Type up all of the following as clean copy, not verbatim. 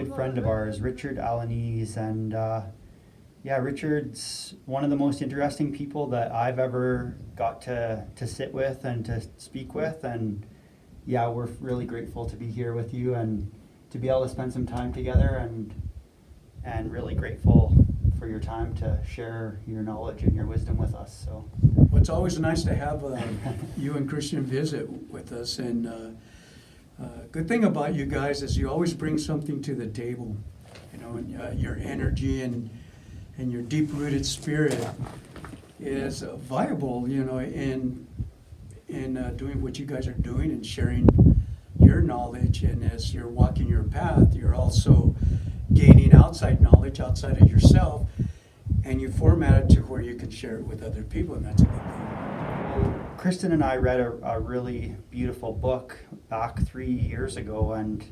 good friend of ours, Richard Alaniz, and yeah, Richard's one of the most interesting people that I've ever got to sit with and to speak with, and yeah, we're really grateful to be here with you and to be able to spend some time together, and really grateful for your time to share your knowledge and your wisdom with us. So, well, it's always nice to have you and Kristin visit with us, and good thing about you guys is you always bring something to the table, you know, and your energy and your deep-rooted spirit is viable, you know, in doing what you guys are doing and sharing your knowledge. And as you're walking your path, you're also gaining outside knowledge outside of yourself, and you format it to where you can share it with other people, and that's a good thing. Kristin and I read a really beautiful book back 3 years ago, and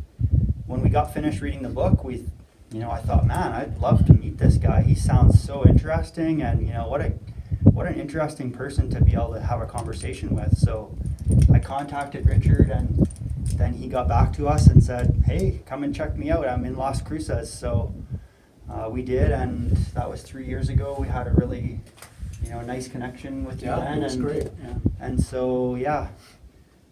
when we got finished reading the book, I thought, man, I'd love to meet this guy. He sounds so interesting, and what an interesting person to be able to have a conversation with. So I contacted Richard, and then he got back to us and said, hey, come and check me out. I'm in Las Cruces. So we did, and that was 3 years ago. We had a really nice connection with you then. It was great. Yeah. And so,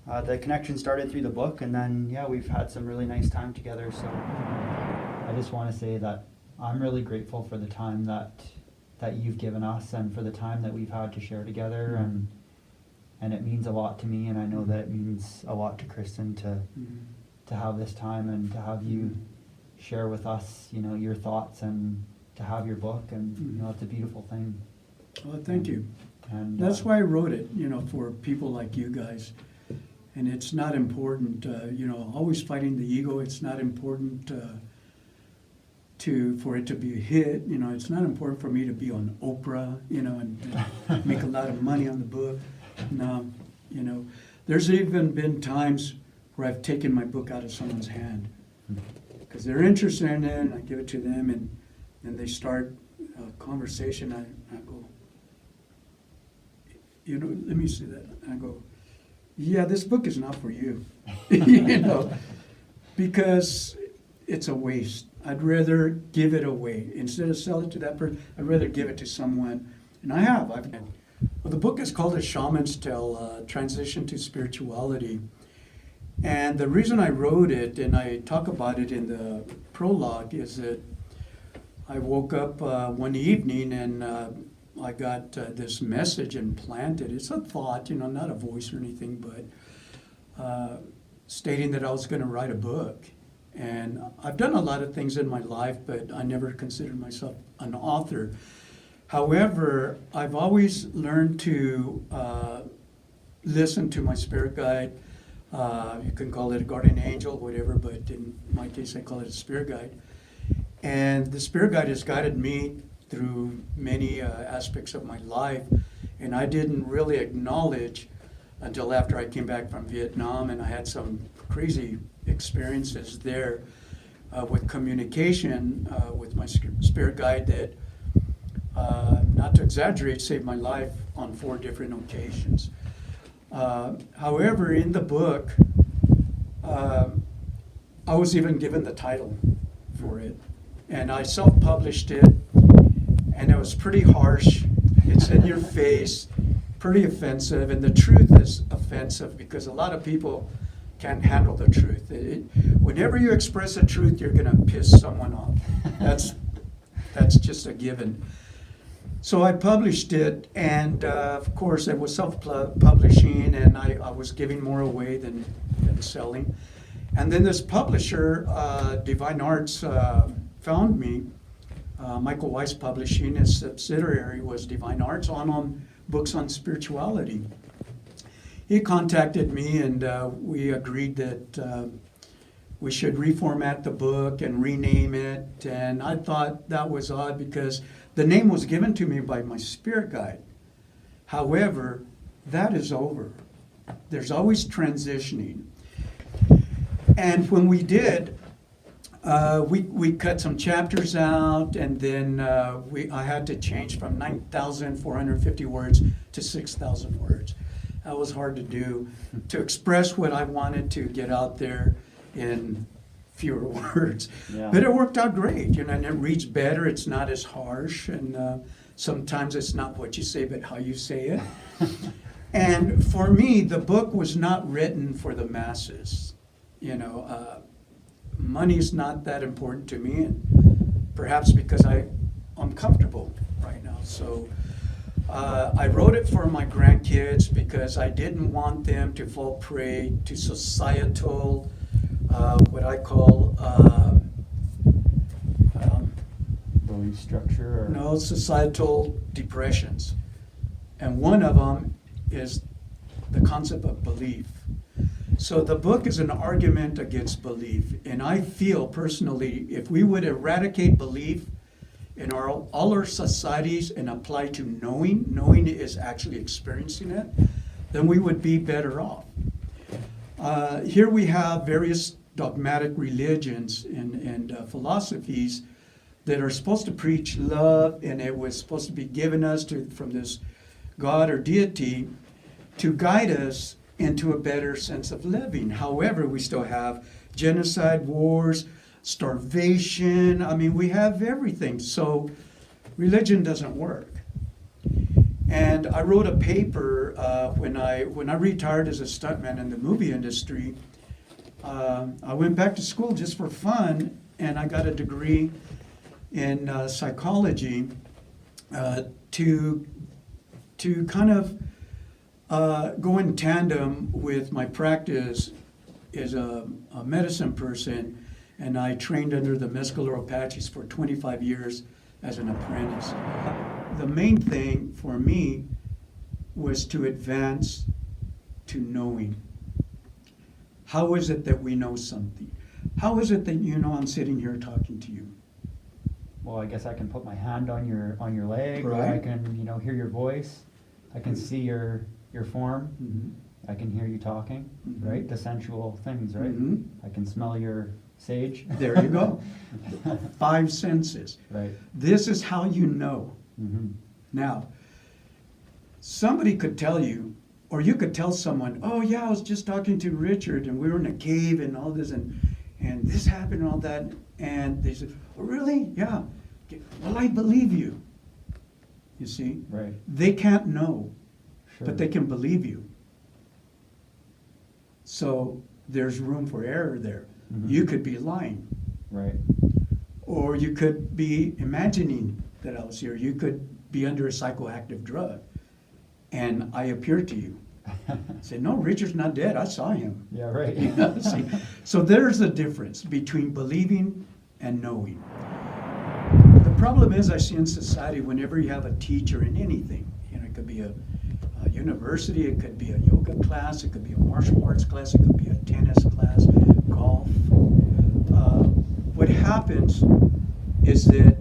the connection started through the book, and then, we've had some really nice time together. So I just want to say that I'm really grateful for the time that you've given us and for the time that we've had to share together, and it means a lot to me, and I know that it means a lot to Kristin to have this time and to have you share with us, your thoughts, and to have your book, and it's a beautiful thing. Well, thank you. And that's why I wrote it, for people like you guys. And it's not important, always fighting the ego. It's not important for it to be a hit. It's not important for me to be on Oprah, and make a lot of money on the book. No, there's even been times where I've taken my book out of someone's hand because they're interested in it, and I give it to them, and then they start a conversation. I go, let me see that. I go, yeah, this book is not for you, because it's a waste. I'd rather give it away. Instead of sell it to that person, I'd rather give it to someone. And I have. Well, the book is called A Shaman's Tale, Transition to Spirituality. And the reason I wrote it, and I talk about it in the prologue, is that I woke up one evening and I got this message implanted. It's a thought, not a voice or anything, but stating that I was going to write a book. And I've done a lot of things in my life, but I never considered myself an author. However, I've always learned to listen to my spirit guide. You can call it a guardian angel, whatever, but in my case, I call it a spirit guide. And the spirit guide has guided me through many aspects of my life, and I didn't really acknowledge until after I came back from Vietnam, and I had some crazy experiences there with communication with my spirit guide that, not to exaggerate, saved my life on 4 different occasions. However, in the book, I was even given the title for it, and I self-published it, and it was pretty harsh. It's in your face, pretty offensive, and the truth is offensive because a lot of people can't handle the truth. Whenever you express the truth, you're going to piss someone off. That's just a given. So I published it, and of course it was self-publishing, and I was giving more away than selling. And then this publisher, Divine Arts, found me. Michael Weiss Publishing, his subsidiary was Divine Arts, on books on spirituality. He contacted me, and we agreed that we should reformat the book and rename it. And I thought that was odd because the name was given to me by my spirit guide. However, that is over. There's always transitioning. And when we did, we cut some chapters out, and then I had to change from 9,450 words to 6,000 words. That was hard to do, to express what I wanted to get out there in fewer words. Yeah. But it worked out great, and it reads better. It's not as harsh, and sometimes it's not what you say, but how you say it. And for me, the book was not written for the masses. Money's not that important to me, and perhaps because I'm comfortable right now. So I wrote it for my grandkids because I didn't want them to fall prey to societal, what I call Belief structure or no, societal depressions. And one of them is the concept of belief. So the book is an argument against belief. And I feel personally, if we would eradicate belief in all our societies and apply to knowing is actually experiencing it, then we would be better off. Here we have various dogmatic religions and philosophies that are supposed to preach love, and it was supposed to be given us from this God or deity to guide us into a better sense of living. However, we still have genocide, wars, starvation. I mean, we have everything. So religion doesn't work. And I wrote a paper when I retired as a stuntman in the movie industry. I went back to school just for fun, and I got a degree in psychology to kind of go in tandem with my practice as a medicine person, and I trained under the Mescalero Apaches for 25 years as an apprentice. The main thing for me was to advance to knowing. How is it that we know something? How is it that I'm sitting here talking to you? well, I guess I can put my hand on your leg, or I Right. can, hear your voice. I can see your form. Mhm. I can hear you talking, Mhm. right? The sensual things, right? Mhm. I can smell your sage. There you go. 5 senses. Right. This is how you know. Mm-hmm. Now, somebody could tell you, or you could tell someone, oh yeah, I was just talking to Richard and we were in a cave and all this and this happened and all that. And they said, oh really? Yeah. Well, I believe you. You see? Right. They can't know, Sure. but they can believe you. So there's room for error there. Mhm. You could be lying. Right. Or you could be imagining that I was here. You could be under a psychoactive drug. And I appear to you. Say, no, Richard's not dead. I saw him. Yeah, right. You know, see? So there's a difference between believing and knowing. The problem is I see in society whenever you have a teacher in anything, it could be a university, it could be a yoga class, it could be a martial arts class, it could be a tennis class, golf. What happens is that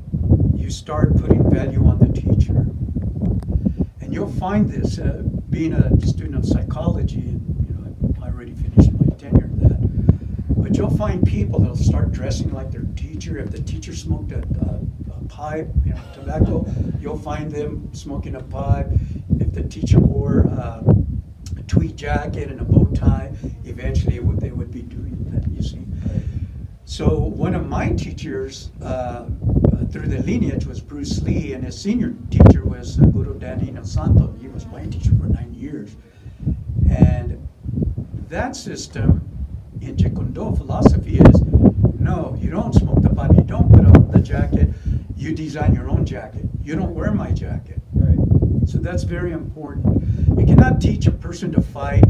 you start putting value on the teacher. And you'll find this, being a student of psychology, and I already finished my tenure in that. But you'll find people that'll start dressing like their teacher. If the teacher smoked a pipe, tobacco, you'll find them smoking a pipe. If the teacher wore a tweed jacket and a bow tie, eventually they would be doing that, you see. So one of my teachers through the lineage was Bruce Lee, and his senior teacher was Guru Danino Santo. He was my teacher for 9 years. And that system in Jeet Kune Do philosophy is, no, you don't smoke the pipe, you don't put on the jacket, you design your own jacket. You don't wear my jacket. Right. So that's very important. You cannot teach a person to fight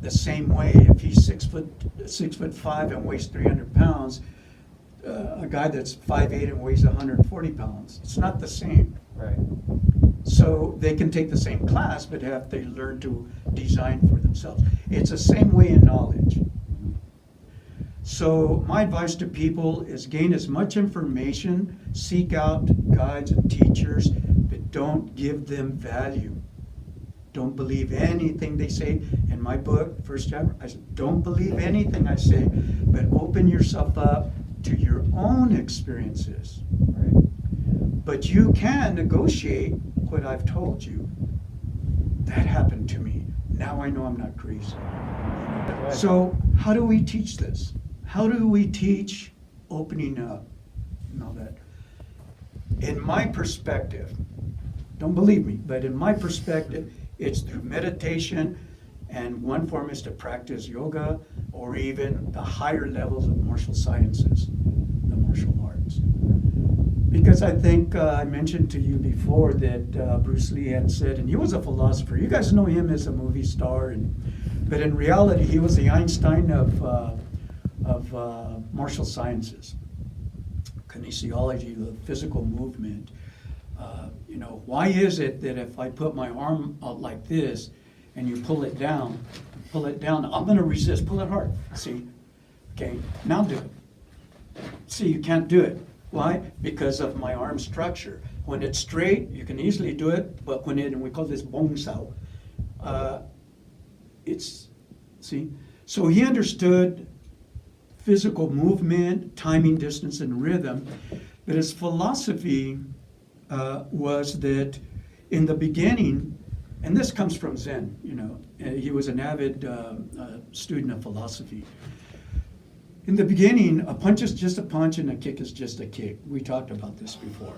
the same way. If he's 6'5" and weighs 300 pounds, a guy that's 5'8" and weighs 140 pounds, it's not the same. Right. So they can take the same class, but have they learn to design for themselves. It's the same way in knowledge. So my advice to people is gain as much information, seek out guides and teachers, but don't give them value. Don't believe anything they say. In my book, first chapter, I said, don't believe anything I say, but open yourself up to your own experiences. Right. But you can negotiate what I've told you. That happened to me. Now I know I'm not crazy. Right. So how do we teach this? How do we teach opening up and all that. In my perspective, don't believe me, but in my perspective, it's through meditation, and one form is to practice yoga or even the higher levels of martial sciences, the martial arts. Because I think I mentioned to you before that Bruce Lee had said, and he was a philosopher. You guys know him as a movie star, but in reality, he was the Einstein of martial sciences, kinesiology, the physical movement. Why is it that if I put my arm out like this and you pull it down, I'm going to resist. Pull it hard. See? Okay, now do it. See, you can't do it. Why? Because of my arm structure. When it's straight, you can easily do it, but and we call this bong sao, see? So he understood physical movement, timing, distance, and rhythm, but his philosophy was that in the beginning, and this comes from Zen, he was an avid student of philosophy. In the beginning, a punch is just a punch and a kick is just a kick. We talked about this before.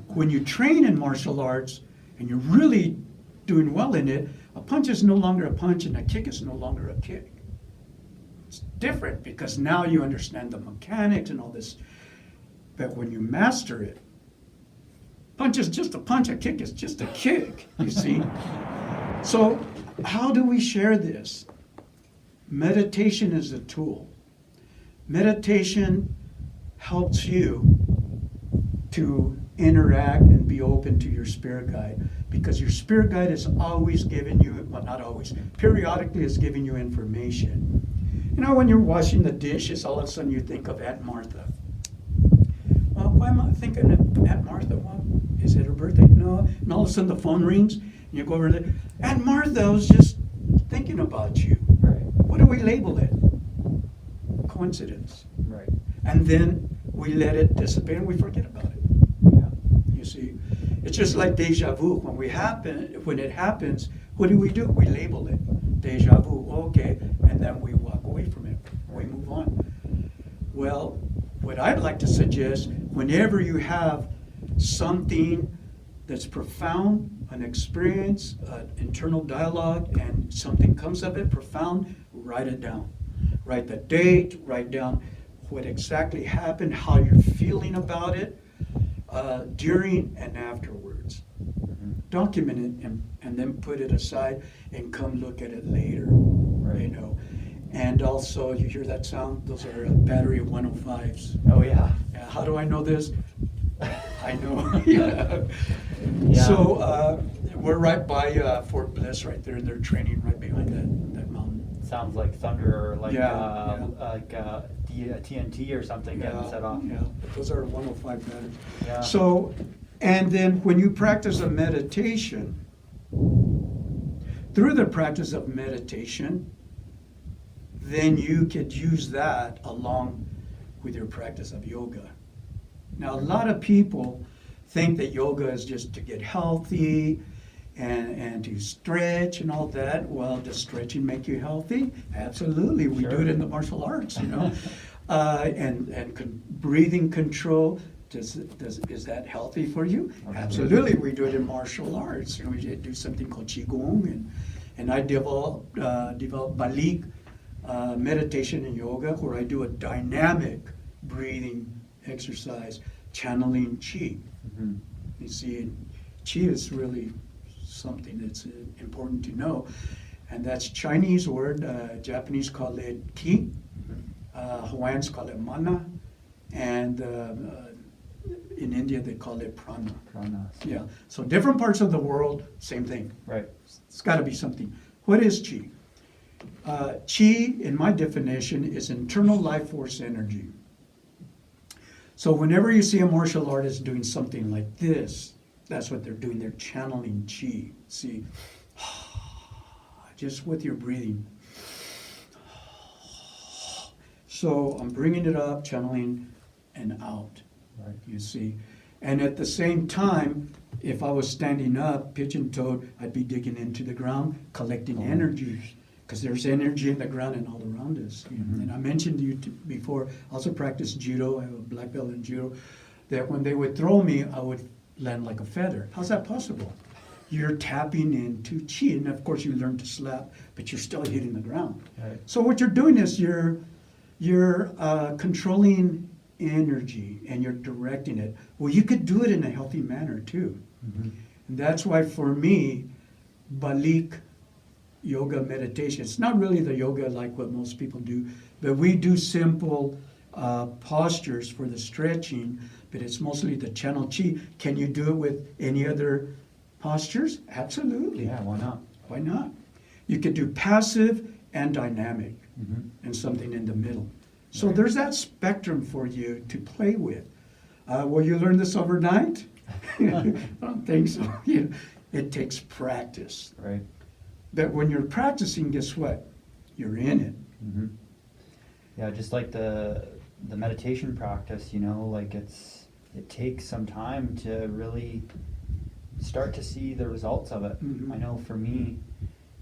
When you train in martial arts and you're really doing well in it, a punch is no longer a punch and a kick is no longer a kick. It's different because now you understand the mechanics and all this. But when you master it, punch is just a punch, a kick is just a kick, you see? So how do we share this? Meditation is a tool. Meditation helps you to interact and be open to your spirit guide, because your spirit guide is always giving you, well, not always, periodically is giving you information. When you're washing the dishes, all of a sudden you think of Aunt Martha. Well, why am I thinking of Aunt Martha? Well, is it her birthday? No. And all of a sudden the phone rings, and you go over there, Aunt Martha, I was just thinking about you. Right. What do we label it? Coincidence. Right. And then we let it dissipate and we forget about it. Yeah. You see, it's just like deja vu. When it happens, what do? We label it deja vu. Okay, and then we walk away from it. We move on. Well, what I'd like to suggest, whenever you have something that's profound, an experience, an internal dialogue, and something comes of it profound, write it down. Write the date, write down what exactly happened, how you're feeling about it, during and afterwards. Mm-hmm. Document it and then put it aside and come look at it later. Right. And also, you hear that sound? Those are a battery of 105s. Oh, yeah. How do I know this? I know. Yeah. Yeah. So we're right by Fort Bliss right there. They're training right behind that mountain. Sounds like thunder or like TNT or something getting set off. Yeah, those are 105 batteries. Yeah. So, and then when you practice a meditation, through the practice of meditation, then you could use that along with your practice of yoga. Now, a lot of people think that yoga is just to get healthy and to stretch and all that. Well, does stretching make you healthy? Absolutely. We do it in the martial arts, breathing control. Is that healthy for you? Absolutely. We do it in martial arts. We do something called qigong, and I developed Balik meditation and yoga, where I do a dynamic breathing exercise, channeling qi. Mm-hmm. You see, qi is really something that's important to know, and that's Chinese word. Japanese call it ki, Hawaiians call it mana, and in India they call it prana. Prana. Yeah, so different parts of the world, same thing. Right. It's got to be something. What is qi? Qi, in my definition, is internal life force energy. So whenever you see a martial artist doing something like this, that's what they're doing. They're channeling qi. See, just with your breathing. So I'm bringing it up, channeling, and out. Right. You see, and at the same time, if I was standing up, pigeon-toed, I'd be digging into the ground, collecting energy, because there's energy in the ground and all around us. And I mentioned to you before, I also practice judo. I have a black belt in judo. That when they would throw me, I would land like a feather. How's that possible? You're tapping into chi, and of course you learn to slap, but you're still hitting the ground. Right. So what you're doing is you're controlling energy and you're directing it. Well, you could do it in a healthy manner too. And that's why for me, Balik yoga meditation, it's not really the yoga like what most people do, but we do simple postures for the stretching, but it's mostly the channel chi. Can you do it with any other postures? Absolutely. Yeah, why not? Why not? You could do passive and dynamic and something in the middle. So there's that spectrum for you to play with. Will you learn this overnight? I don't think so. It takes practice. Right. But when you're practicing, guess what? You're in it. Yeah, just like the meditation practice, like it takes some time to really start to see the results of it. I know for me,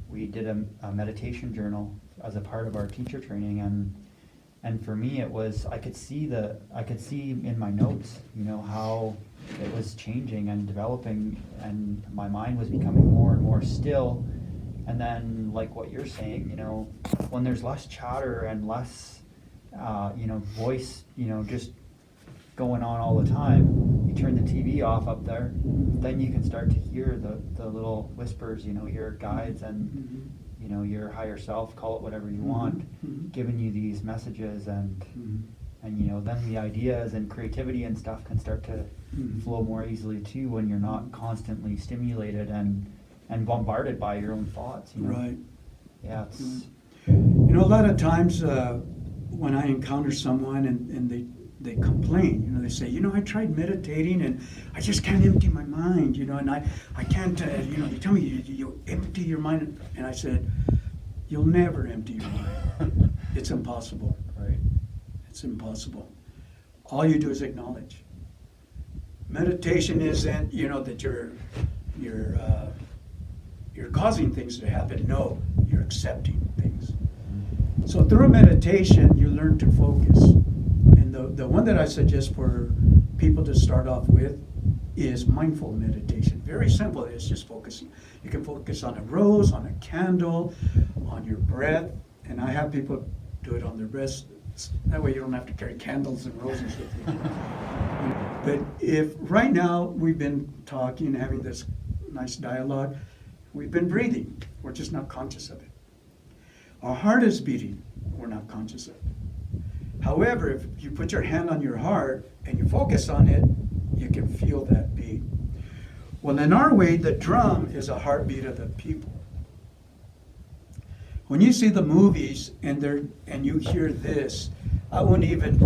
we did a meditation journal as a part of our teacher training, and for me it was I could see in my notes, how it was changing and developing, and my mind was becoming more and more still. And then, like what you're saying, when there's less chatter and less, voice, just going on all the time, you turn the TV off up there, then you can start to hear the little whispers, your guides and, your higher self, call it whatever you want, giving you these messages, and then the ideas and creativity and stuff can start to flow more easily too when you're not constantly stimulated and bombarded by your own thoughts. Right. Yeah. It's, a lot of times when I encounter someone and they complain, they say, I tried meditating and I just can't empty my mind, and I can't, you tell me you empty your mind. And I said, you'll never empty your mind. It's impossible. right. It's impossible. All you do is acknowledge. Meditation isn't, that you're causing things to happen. No, you're accepting things. So through meditation, you learn to focus. And the one that I suggest for people to start off with is mindful meditation. Very simple. It's just focusing. You can focus on a rose, on a candle, on your breath. And I have people do it on their breath. That way you don't have to carry candles and roses with you. But if right now we've been talking, having this nice dialogue, we've been breathing. We're just not conscious of it. Our heart is beating. We're not conscious of it. However, if you put your hand on your heart and you focus on it, you can feel that beat. Well, in our way, the drum is a heartbeat of the people. When you see the movies and you hear this, I wouldn't even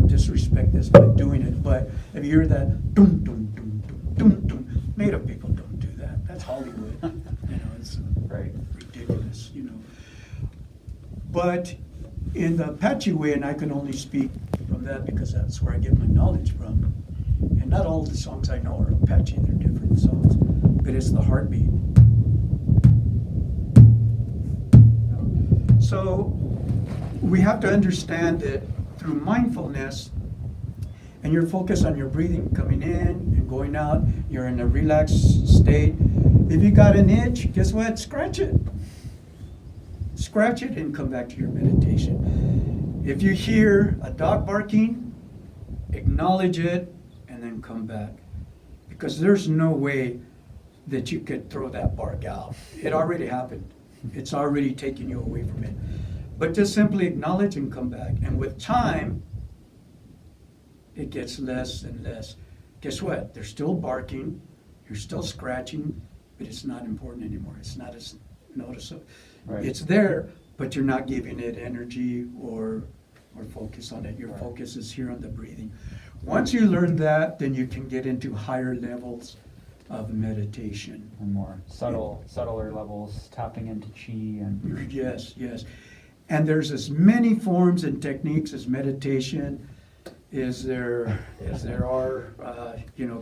disrespect this by doing it, but if you hear that dum dum dum dum dum dum, Native people don't do that. That's Hollywood. It's Right. ridiculous. But in the Apache way, and I can only speak from that because that's where I get my knowledge from. And not all the songs I know are Apache; they're different songs, but it's the heartbeat. So we have to understand that through mindfulness, and you're focused on your breathing coming in and going out, you're in a relaxed state. If you got an itch, guess what? Scratch it. Scratch it and come back to your meditation. If you hear a dog barking, acknowledge it and then come back. Because there's no way that you could throw that bark out. It already happened. It's already taken you away from it. But just simply acknowledge and come back. And with time, it gets less and less. Guess what? They're still barking, you're still scratching, but it's not important anymore. It's not as noticeable. Right. It's there, but you're not giving it energy or focus on it. Your Right. focus is here on the breathing. Once you learn that, then you can get into higher levels of meditation. And more subtler levels, tapping into chi and Yes. And there's as many forms and techniques as meditation. is there are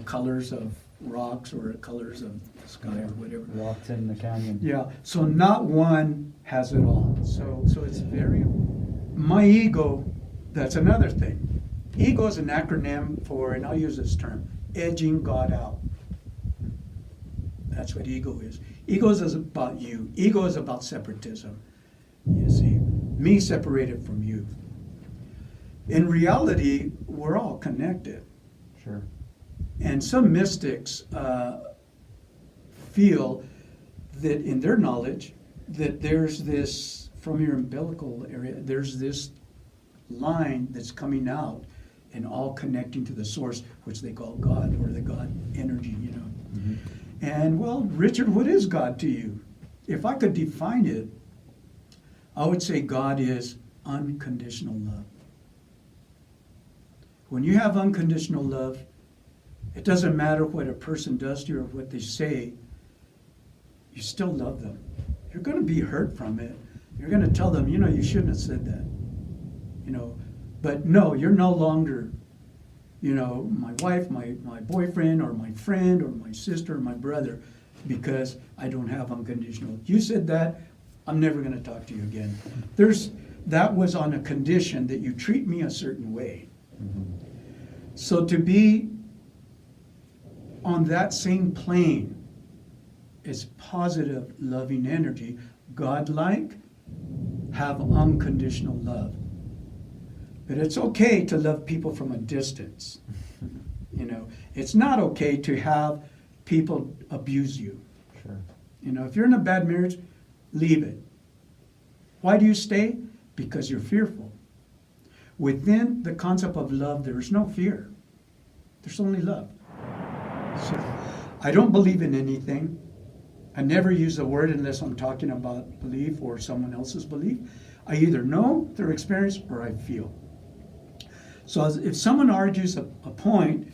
colors of rocks or colors of the sky or whatever. Rocks in the canyon. Yeah, so not one has it all. So it's very, my ego, that's another thing. Ego is an acronym for, and I'll use this term, edging God out. That's what ego is. Ego is about you. Ego is about separatism. You see, me separated from you. In reality, we're all connected. Sure. And some mystics feel that in their knowledge, that there's this, from your umbilical area, there's this line that's coming out and all connecting to the source, which they call God, or the God energy, you know. Mm-hmm. And well, Richard, what is God to you? If I could define it, I would say God is unconditional love. When you have unconditional love, it doesn't matter what a person does to you or what they say, you still love them. You're going to be hurt from it. You're going to tell them, you shouldn't have said that. But no, you're no longer, my wife, my boyfriend, or my friend, or my sister, or my brother, because I don't have unconditional. You said that, I'm never going to talk to you again. That was on a condition that you treat me a certain way. Mm-hmm. So to be on that same plane is positive, loving energy, God-like, have unconditional love. But it's okay to love people from a distance. It's not okay to have people abuse you. Sure. If you're in a bad marriage, leave it. Why do you stay? Because you're fearful. Within the concept of love, there is no fear. There's only love. So, I don't believe in anything. I never use the word unless I'm talking about belief or someone else's belief. I either know through experience or I feel. So if someone argues a point,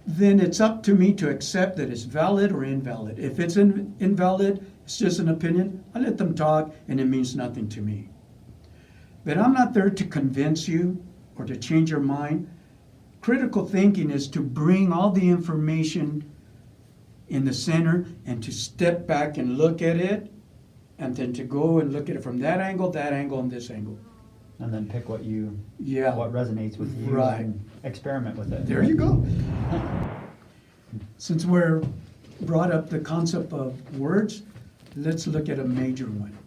then it's up to me to accept that it's valid or invalid. If it's invalid, it's just an opinion, I let them talk and it means nothing to me. But I'm not there to convince you or to change your mind. Critical thinking is to bring all the information in the center and to step back and look at it, and then to go and look at it from that angle, and this angle. And then pick what resonates with you, Right. and experiment with it. There you go. Since we're brought up the concept of words, let's look at a major one,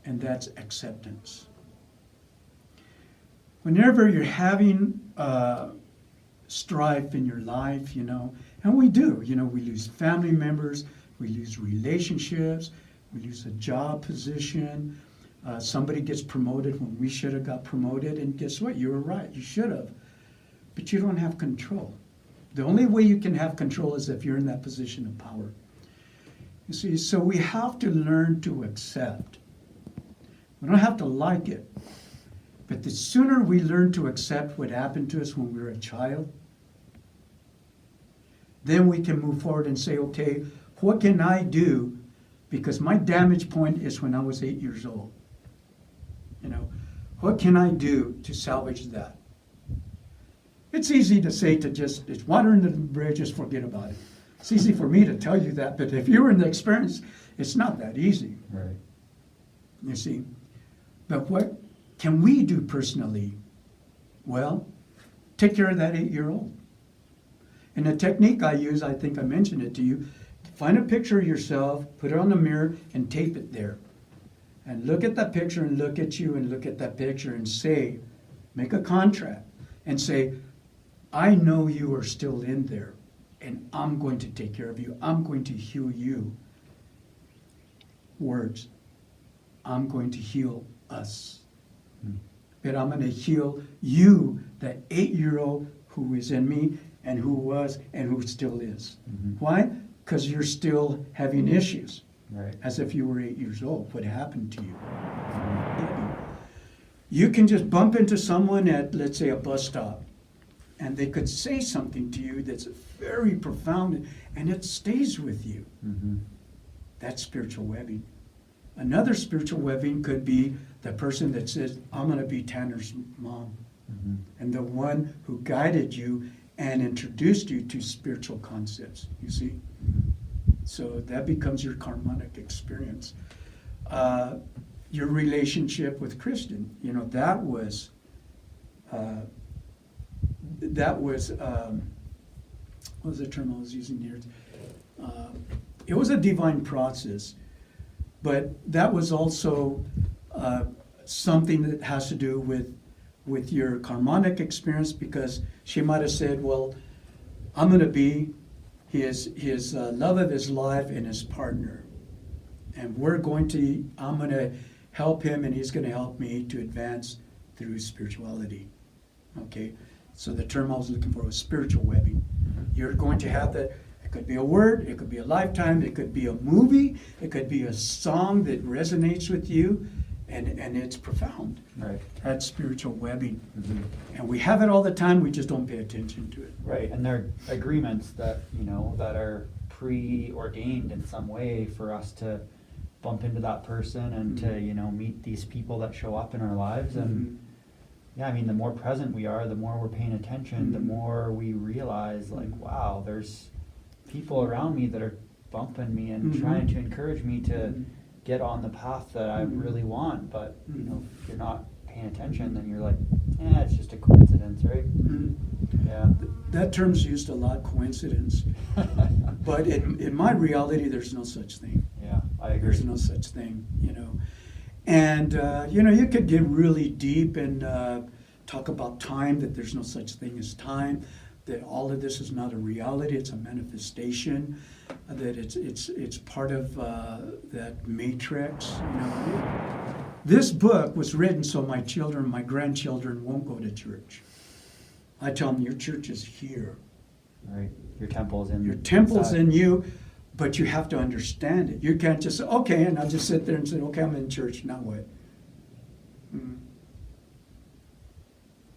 and that's acceptance. Whenever you're having strife in your life, and we do, we lose family members, we lose relationships, we lose a job position, somebody gets promoted when we should have got promoted, and guess what? You were right, you should have, but you don't have control. The only way you can have control is if you're in that position of power. You see, so we have to learn to accept. We don't have to like it, but the sooner we learn to accept what happened to us when we were a child, then we can move forward and say, okay, what can I do? Because my damage point is when I was 8 years old. What can I do to salvage that? It's easy to say it's water under the bridge, just forget about it. It's easy for me to tell you that, but if you were in the experience, it's not that easy. Right. You see? But what can we do personally? Well, take care of that 8-year-old. And the technique I use, I think I mentioned it to you, find a picture of yourself, put it on the mirror, and tape it there. And look at that picture and look at you and look at that picture and say, make a contract and say, I know you are still in there and I'm going to take care of you. I'm going to heal you. Words. I'm going to heal us. But I'm going to heal you, that 8-year-old who is in me and who was and who still is. Mm-hmm. Why? Because you're still having issues. Right. As if you were 8 years old. What happened to you? You can just bump into someone at, let's say, a bus stop, and they could say something to you that's very profound, and it stays with you. Mm-hmm. That's spiritual webbing. Another spiritual webbing could be the person that says, I'm going to be Tanner's mom. Mm-hmm. and the one who guided you and introduced you to spiritual concepts, you see? So that becomes your karmic experience. Your relationship with Kristin, that was what was the term I was using here? It was a divine process, but that was also something that has to do with your karmic experience, because she might have said, well, I'm going to be his love of his life and his partner. And I'm going to help him and he's going to help me to advance through spirituality. Okay? So the term I was looking for was spiritual webbing. You're going to have that. It could be a word, it could be a lifetime, it could be a movie, it could be a song that resonates with you, and it's profound. Right. That's spiritual webbing. Mm-hmm. And we have it all the time, we just don't pay attention to it. Right, and they're agreements that, that are preordained in some way for us to bump into that person and to, meet these people that show up in our lives. And yeah, I mean, the more present we are, the more we're paying attention, the more we realize, like, wow, there's people around me that are bumping me and trying to encourage me to get on the path that I really want. But, if you're not paying attention, then you're like, it's just a coincidence, right? Yeah. That term's used a lot, coincidence. But in my reality, there's no such thing. Yeah, I agree. There's no such thing, And, you could get really deep and talk about time, that there's no such thing as time, that all of this is not a reality, it's a manifestation, that it's part of that matrix, This book was written so my children, my grandchildren won't go to church. I tell them, your church is here. Right. Your temple's in. Your temple's in you, but you have to understand it. You can't just say, okay, and I'll just sit there and say, okay, I'm in church, now what?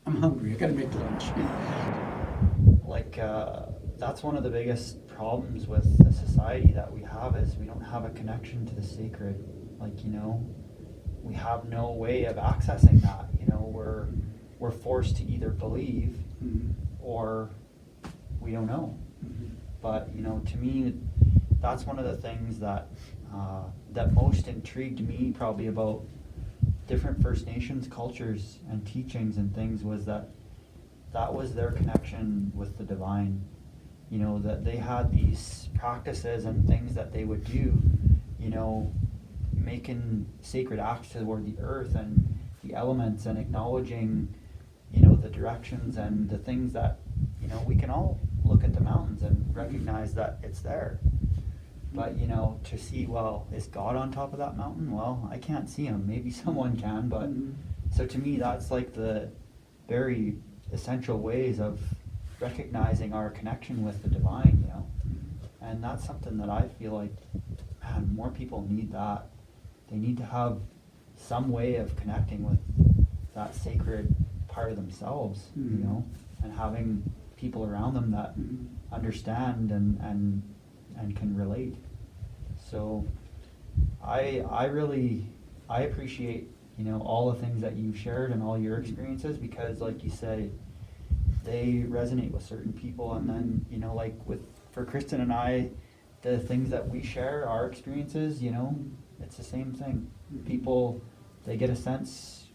I'm hungry, I gotta make lunch. That's one of the biggest problems with the society that we have, is we don't have a connection to the sacred. We have no way of accessing that. We're forced to either believe or we don't know. But to me, that's one of the things that that most intrigued me probably about different First Nations cultures and teachings and things, was that was their connection with the divine. That they had these practices and things that they would do, making sacred acts toward the earth and the elements, and acknowledging, the directions and the things that, we can all look at the mountains and recognize that it's there. But, to see, well, is God on top of that mountain? Well, I can't see him. Maybe someone can, but so to me, that's like the very essential ways of recognizing our connection with the divine, And that's something that I feel like, man, more people need that. They need to have some way of connecting with that sacred part of themselves, and having people around them that understand and can relate. So I appreciate, all the things that you've shared and all your experiences, because like you say, they resonate with certain people. And then, for Kristin and I, the things that we share, our experiences, it's the same thing. People, they get a sense,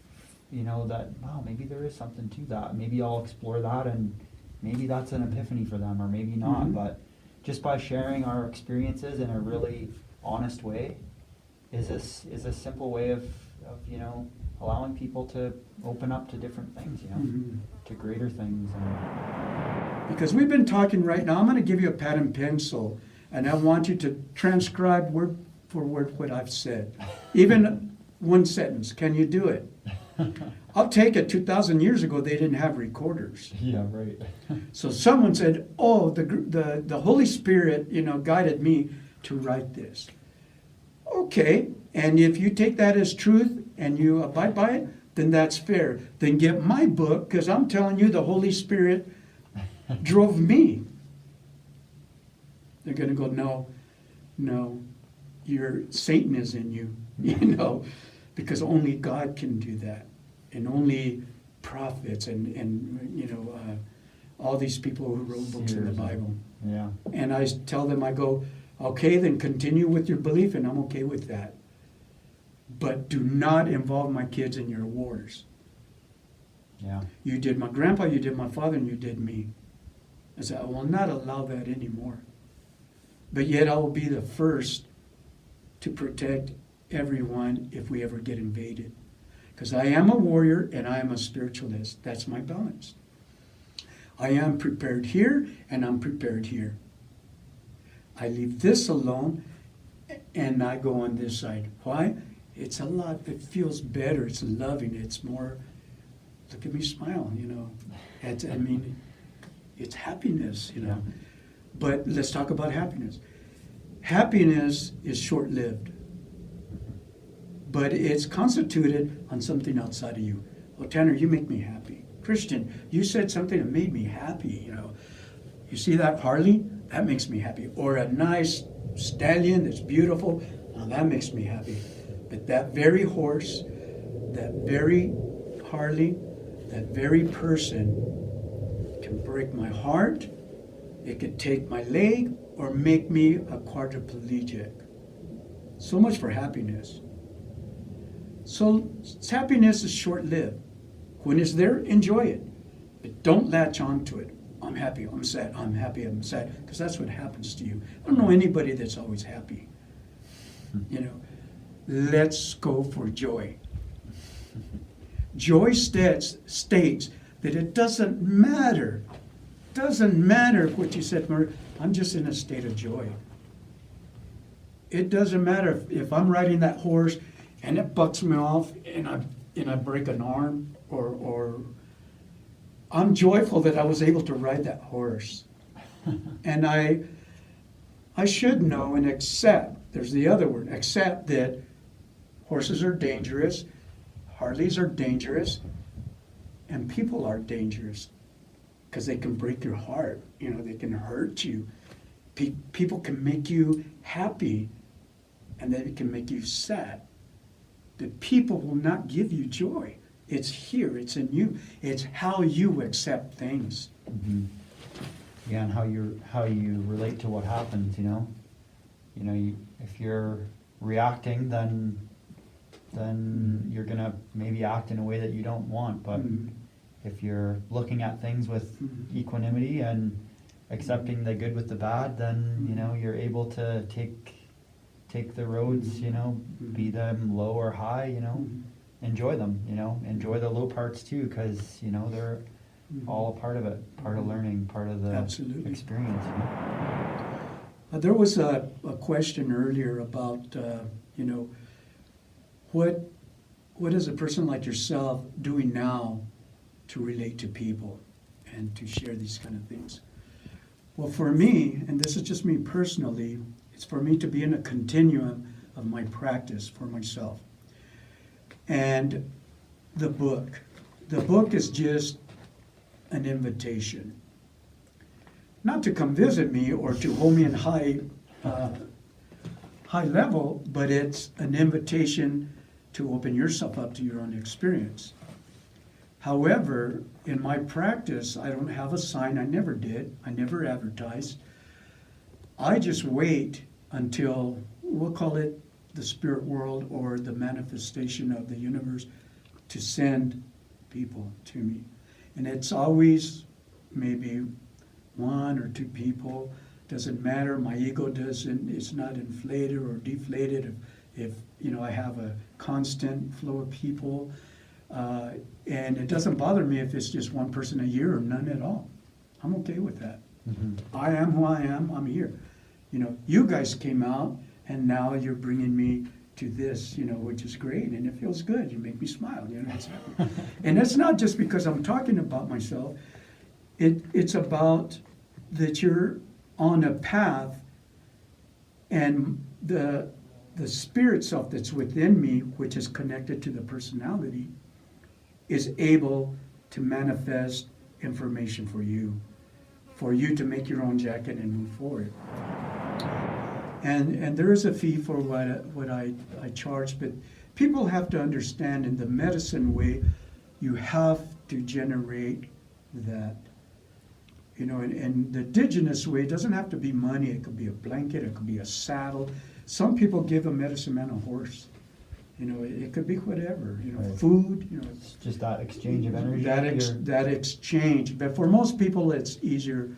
that, wow, maybe there is something to that. Maybe I'll explore that, and maybe that's an epiphany for them, or maybe not. But just by sharing our experiences in a really honest way is a simple way of allowing people to open up to different things, to greater things. Because we've been talking right now, I'm going to give you a pad and pencil, and I want you to transcribe word for word what I've said. Even one sentence. Can you do it? I'll take it. 2,000 years ago, they didn't have recorders. Yeah, right. So someone said, oh, the Holy Spirit, guided me to write this. Okay, and if you take that as truth and you abide by it, then that's fair. Then get my book, because I'm telling you the Holy Spirit drove me. They're going to go, no, Satan is in you, because only God can do that. And only prophets and all these people who wrote books in the Bible. Yeah. And I tell them, I go, okay, then continue with your belief, and I'm okay with that. But do not involve my kids in your wars. Yeah. You did my grandpa, you did my father, and you did me. I said, I will not allow that anymore. But yet I will be the first to protect everyone if we ever get invaded. Because I am a warrior and I am a spiritualist. That's my balance. I am prepared here and I'm prepared here. I leave this alone and I go on this side. Why? It's a lot, it feels better, it's loving, it's more, look at me smile, it's happiness, Yeah. But let's talk about happiness. Happiness is short-lived, but it's constituted on something outside of you. Oh, Tanner, you make me happy. Christian, you said something that made me happy, You see that Harley? That makes me happy. Or a nice stallion that's beautiful, now that makes me happy. But that very horse, that very Harley, that very person can break my heart, it could take my leg, or make me a quadriplegic. So much for happiness. So happiness is short-lived. When it's there, enjoy it. But don't latch on to it. I'm happy, I'm sad, I'm happy, I'm sad. Because that's what happens to you. I don't know anybody that's always happy. Let's go for joy. Joy states that it doesn't matter what you said, Murray. I'm just in a state of joy. It doesn't matter if I'm riding that horse and it bucks me off and I break an arm, or I'm joyful that I was able to ride that horse. And I should know and accept, there's the other word, accept that horses are dangerous, Harleys are dangerous, and people are dangerous because they can break your heart. They can hurt you. People can make you happy, and then it can make you sad. But people will not give you joy. It's here. It's in you. It's how you accept things. Mm-hmm. Yeah, and how you relate to what happens. If you're reacting, then you're gonna maybe act in a way that you don't want. But if you're looking at things with equanimity and accepting the good with the bad, then you're able to take the roads, be them low or high, enjoy them, enjoy the low parts too, because they're all a part of it, part of learning, part of the Absolutely. Experience. There was a question earlier about what is a person like yourself doing now to relate to people and to share these kind of things. Well, for me, and this is just me personally, it's for me to be in a continuum of my practice for myself. And the book is just an invitation. Not to come visit me or to hold me in high level, but it's an invitation to open yourself up to your own experience. However, in my practice, I don't have a sign. I never did. I never advertised. I just wait until, we'll call it the spirit world or the manifestation of the universe, to send people to me. And it's always maybe one or two people. Doesn't matter. My ego it's not inflated or deflated if I have a constant flow of people. And it doesn't bother me if it's just one person a year or none at all. I'm okay with that. Mm-hmm. I am who I am. I'm here. You guys came out, and now you're bringing me to this, which is great, and it feels good. You make me smile. And it's not just because I'm talking about myself. It's about that you're on a path, and the spirit self that's within me, which is connected to the personality, is able to manifest information for you to make your own jacket and move forward. And there is a fee for what I charge, but people have to understand in the medicine way, you have to generate that. You know, and the indigenous way, it doesn't have to be money. It could be a blanket. It could be a saddle. Some people give a medicine man a horse. You know, it could be whatever. You know, Right. food. You know, It's just that exchange of energy. that exchange. But for most people, it's easier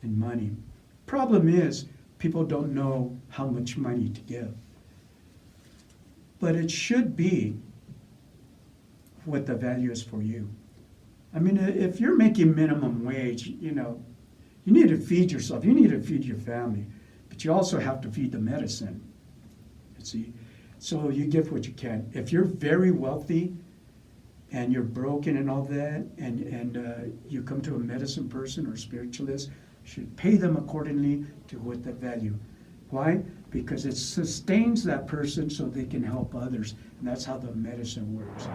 than money. Problem is, people don't know how much money to give. But it should be what the value is for you. I mean, if you're making minimum wage, you know, you need to feed yourself. You need to feed your family. But you also have to feed the medicine. You see? So you give what you can. If you're very wealthy and you're broken and all that, and you come to a medicine person or spiritualist, you should pay them accordingly to what the value. Why? Because it sustains that person so they can help others. And that's how the medicine works.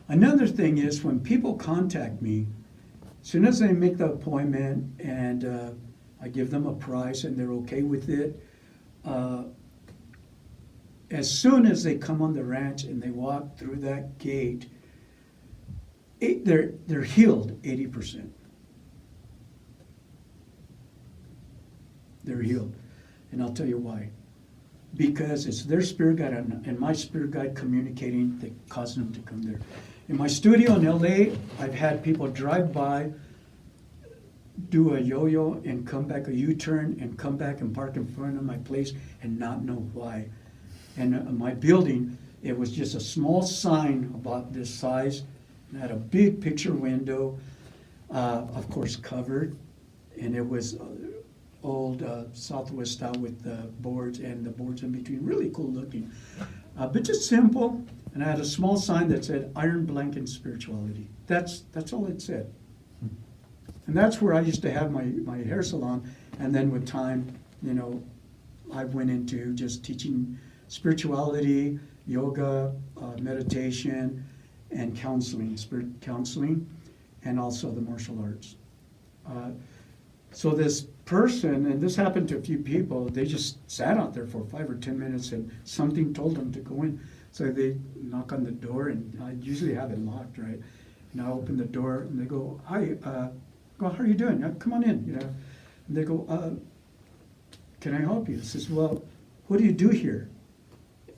Another thing is when people contact me, as soon as they make the appointment and I give them a price and they're okay with it, as soon as they come on the ranch and they walk through that gate, they're healed 80%. They're healed. And I'll tell you why. Because it's their spirit guide and my spirit guide communicating that caused them to come there. In my studio in LA, I've had people drive by, do a yo-yo and come back, a U-turn and come back and park in front of my place and not know why. And my building, it was just a small sign about this size. It had a big picture window, of course covered, and it was old Southwest style with the boards and the boards in between, really cool looking. But just simple, and I had a small sign that said Iron Blanket Spirituality. That's all it said. And that's where I used to have my hair salon, and then with time, you know, I went into just teaching spirituality, yoga, meditation, and counseling, spirit counseling, and also the martial arts. So this person, and this happened to a few people, they just sat out there for 5 or 10 minutes and something told them to go in. So they knock on the door, and I usually have it locked, right? And I open the door and they go, "Hi, how are you doing? Come on in," you know. And they go, "Can I help you?" I says, "Well, what do you do here?"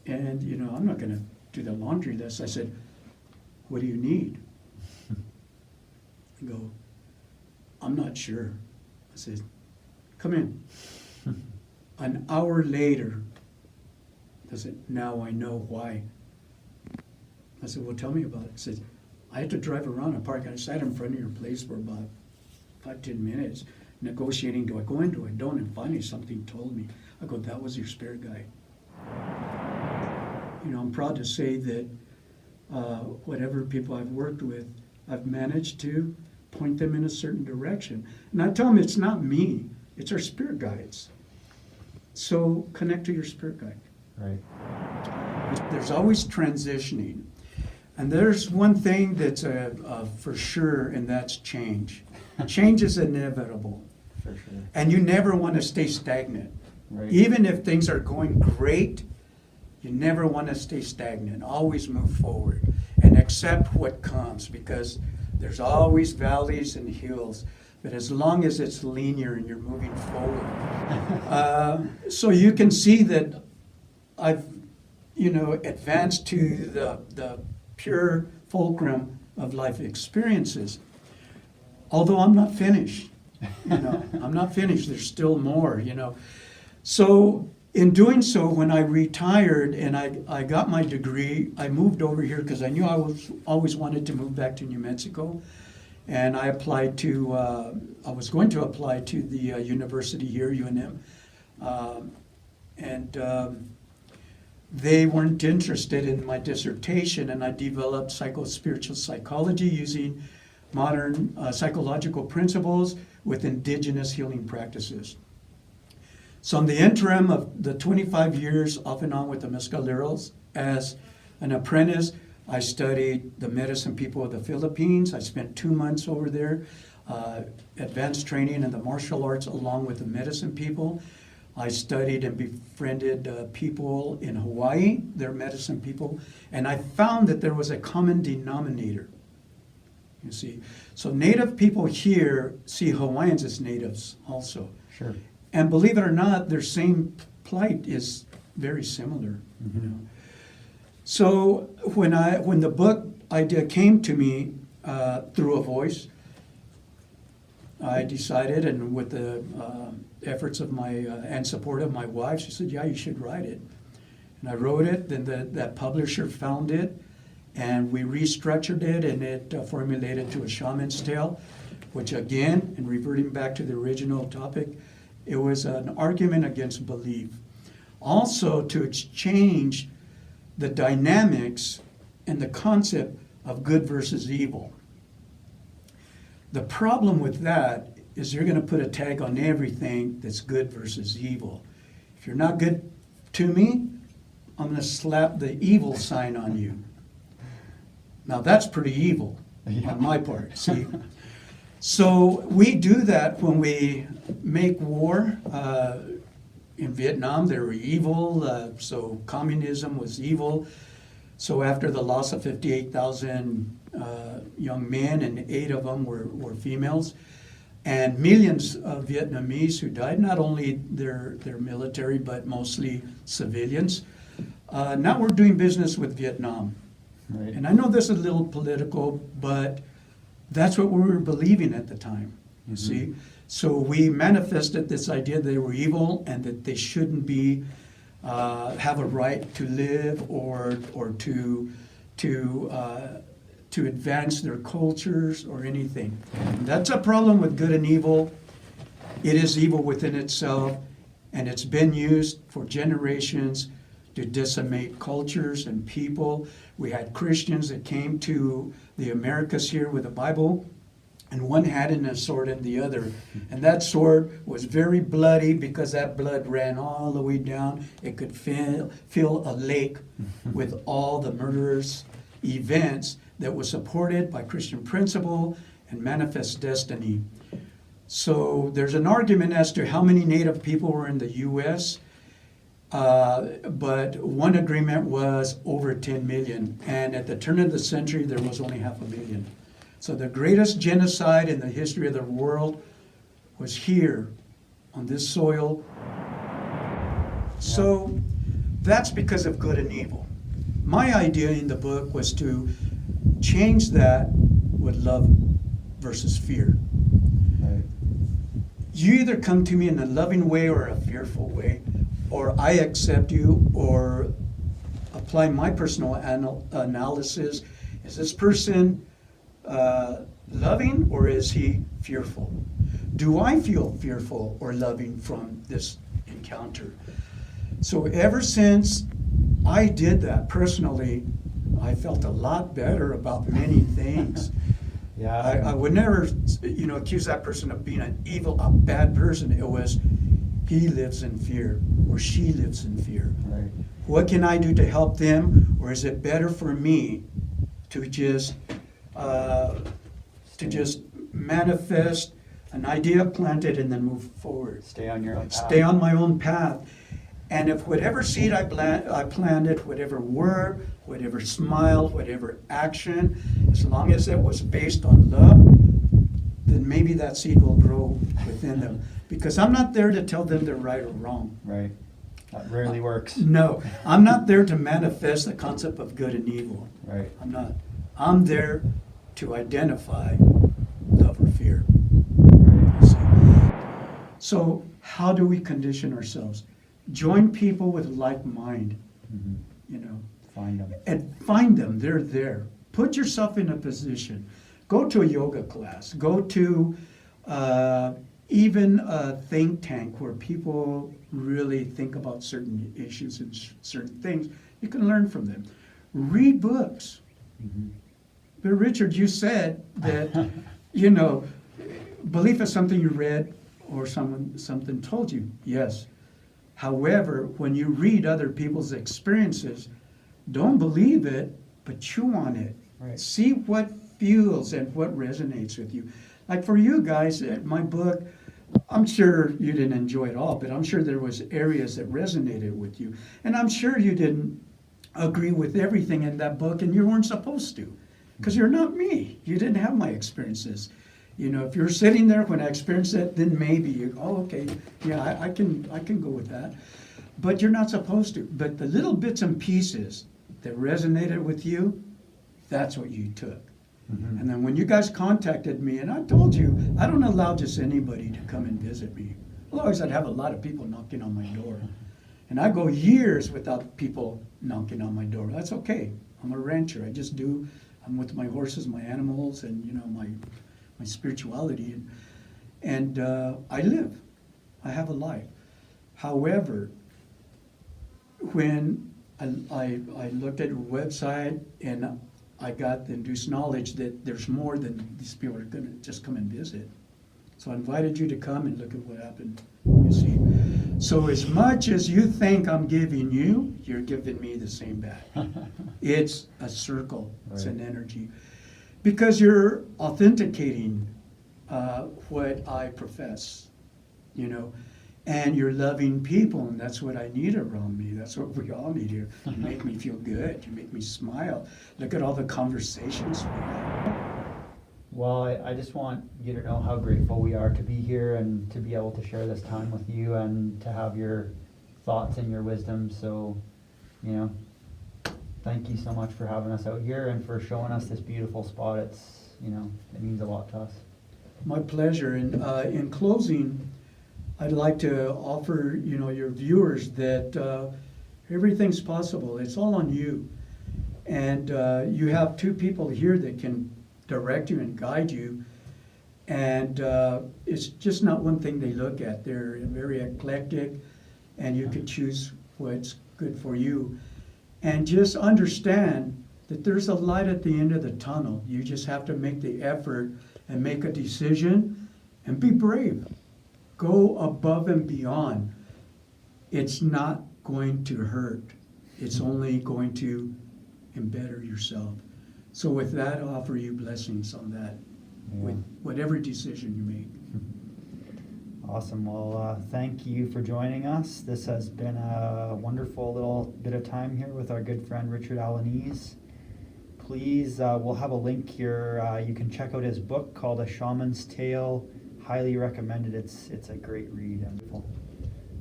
And, you know, I'm not going to do the laundry list. I said, "What do you need?" I go, "I'm not sure." I said, "Come in." An hour later, I said, "Now I know why." I said, "Well, tell me about it." I said, "I had to drive around a park. I sat in front of your place for about 5-10 minutes negotiating, do I go in, do I don't?" And finally something told me. I go, "That was your spirit guide." You know, I'm proud to say that whatever people I've worked with, I've managed to point them in a certain direction. And I tell them it's not me, it's our spirit guides. So connect to your spirit guide. Right. There's always transitioning. And there's one thing that's for sure, and that's change. Change is inevitable. For sure. And you never want to stay stagnant. Right. Even if things are going great, you never want to stay stagnant. Always move forward and accept what comes, because there's always valleys and hills. But as long as it's linear and you're moving forward. So you can see that I've, you know, advanced to the pure fulcrum of life experiences. Although I'm not finished, you know, I'm not finished. There's still more, you know. So in doing so, when I retired and I got my degree, I moved over here because I knew I always wanted to move back to New Mexico. And I applied to, I was going to apply to the university here, UNM. They weren't interested in my dissertation, and I developed psycho-spiritual psychology using modern psychological principles with indigenous healing practices. So in the interim of the 25 years off and on with the Mescaleros, as an apprentice, I studied the medicine people of the Philippines. I spent 2 months over there, advanced training in the martial arts along with the medicine people. I studied and befriended people in Hawaii, their medicine people, and I found that there was a common denominator you see. So Native people here see Hawaiians as natives also. Sure. And believe it or not, their same plight is very similar. Mm-hmm. You know. So when the book idea came to me through a voice, I decided, and with the efforts of my and support of my wife, she said, "Yeah, you should write it." And I wrote it. Then that publisher found it, and we restructured it, and it formulated to a shaman's tale, which again, and reverting back to the original topic, it was an argument against belief. Also, to exchange the dynamics and the concept of good versus evil. The problem with that is you're going to put a tag on everything that's good versus evil. If you're not good to me, I'm going to slap the evil sign on you. Now that's pretty evil on my part, see? So we do that when we make war. In Vietnam, they were evil, so communism was evil. So after the loss of 58,000 young men, and 8 of them were females, and millions of Vietnamese who died, not only their military, but mostly civilians. Now we're doing business with Vietnam. Right. And I know this is a little political, but that's what we were believing at the time, you see. So we manifested this idea that they were evil and that they shouldn't be have a right to live or to advance their cultures or anything. And that's a problem with good and evil. It is evil within itself, and it's been used for generations to decimate cultures and people. We had Christians that came to the Americas here with a Bible, and one had a sword in the other. And that sword was very bloody because that blood ran all the way down. It could fill a lake with all the murderous events that was supported by Christian principle and manifest destiny. So there's an argument as to how many Native people were in the U.S., but one agreement was over 10 million. And at the turn of the century, there was only 500,000. So the greatest genocide in the history of the world was here on this soil. So that's because of good and evil. My idea in the book was to change that with love versus fear. Right. You either come to me in a loving way or a fearful way, or I accept you or apply my personal analysis. Is this person loving or is he fearful? Do I feel fearful or loving from this encounter? So ever since I did that personally, I felt a lot better about many things. Yeah. I would never, accuse that person of being an evil, a bad person. It was, he lives in fear or she lives in fear. Right. What can I do to help them? Or is it better for me to just manifest an idea, plant it, and then move forward? Stay on your own path. Stay on my own path. And if whatever seed I planted, whatever word, whatever smile, whatever action, as long as it was based on love, then maybe that seed will grow within them. Because I'm not there to tell them they're right or wrong. Right. That rarely works. No, I'm not there to manifest the concept of good and evil. Right. I'm not. I'm there to identify love or fear. You see? So how do we condition ourselves? Join people with like mind, Find them. and find them. They're there. Put yourself in a position. Go to a yoga class. Go to even a think tank where people really think about certain issues and certain things. You can learn from them. Read books. But Richard, you said that, belief is something you read or something told you. Yes. However, when you read other people's experiences, don't believe it, but chew on it. Right. See what feels and what resonates with you. Like for you guys, my book, I'm sure you didn't enjoy it all, but I'm sure there was areas that resonated with you. And I'm sure you didn't agree with everything in that book, and you weren't supposed to. because you're not me. You didn't have my experiences. You know, if you're sitting there when I experienced it, then maybe you, oh, okay, yeah, I can go with that. But you're not supposed to. But the little bits and pieces that resonated with you, that's what you took. Mm-hmm. And then when you guys contacted me, and I told you, I don't allow just anybody to come and visit me. Otherwise, I'd have a lot of people knocking on my door. And I go years without people knocking on my door. That's okay. I'm a rancher. I just do. I'm with my horses, my animals, and you know my spirituality, and I live. I have a life. However, when I looked at your website and I got the induced knowledge that there's more than these people are going to just come and visit. So I invited you to come and look at what happened, you see. So as much as you think I'm giving you, you're giving me the same back. It's a circle, it's an energy. Because you're authenticating what I profess, you know. And you're loving people, and that's what I need around me. That's what we all need here. You make me feel good. You make me smile. Look at all the conversations we have. Well, I just want you to know how grateful we are to be here and to be able to share this time with you and to have your thoughts and your wisdom. So, you know, thank you so much for having us out here and for showing us this beautiful spot. It's, you know, it means a lot to us. My pleasure. And in closing, I'd like to offer, you know, your viewers that everything's possible. It's all on you. And you have two people here that can direct you and guide you. And it's just not one thing they look at. They're very eclectic, and you can choose what's good for you. And just understand that there's a light at the end of the tunnel. You just have to make the effort and make a decision and be brave. Go above and beyond. It's not going to hurt. It's only going to embetter yourself. So with that, I offer you blessings on that, with whatever decision you make. Awesome. Well, thank you for joining us. This has been a wonderful little bit of time here with our good friend Richard Alaniz. Please, we'll have a link here. You can check out his book called A Shaman's Tale. Highly recommended. It's a great read.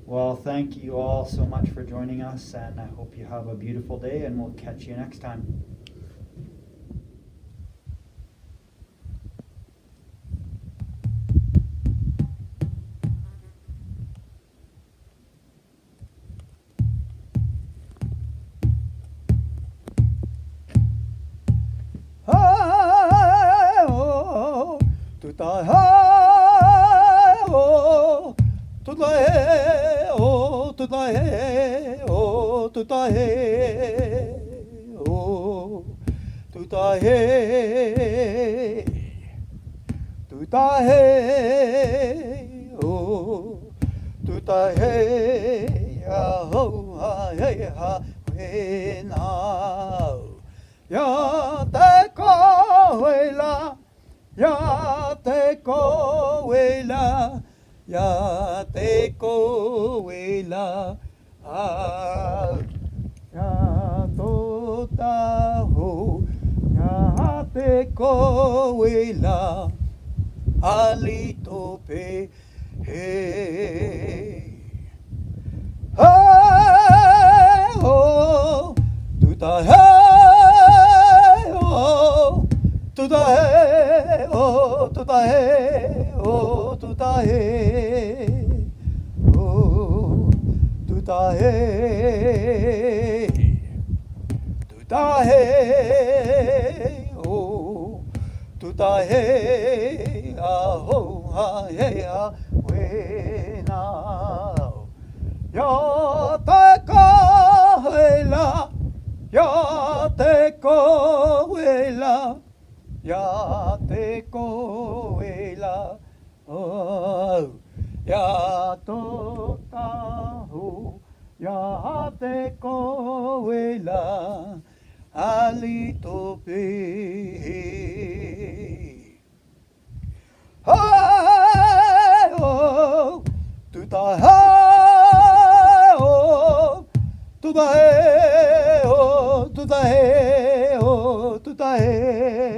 Well, thank you all so much for joining us, and I hope you have a beautiful day, and we'll catch you next time. Tuta he,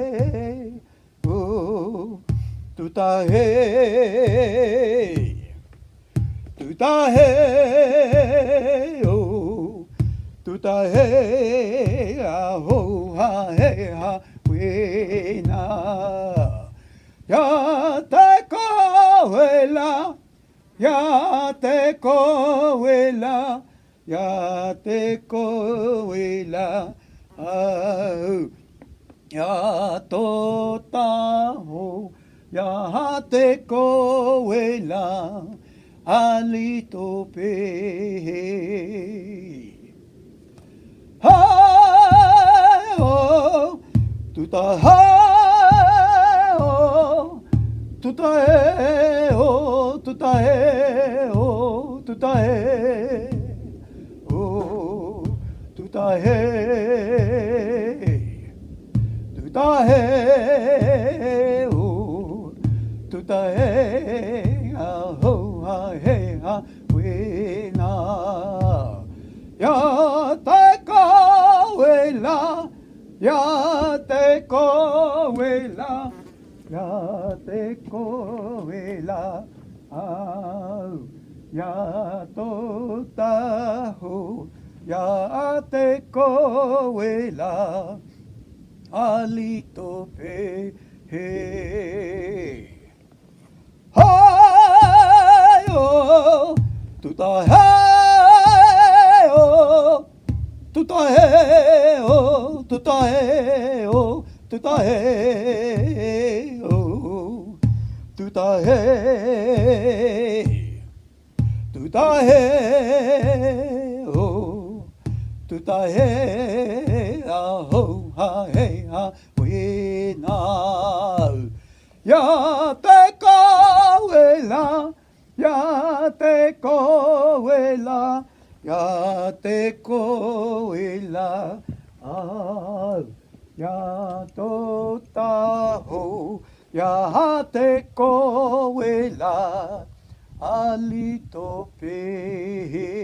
Alito pe.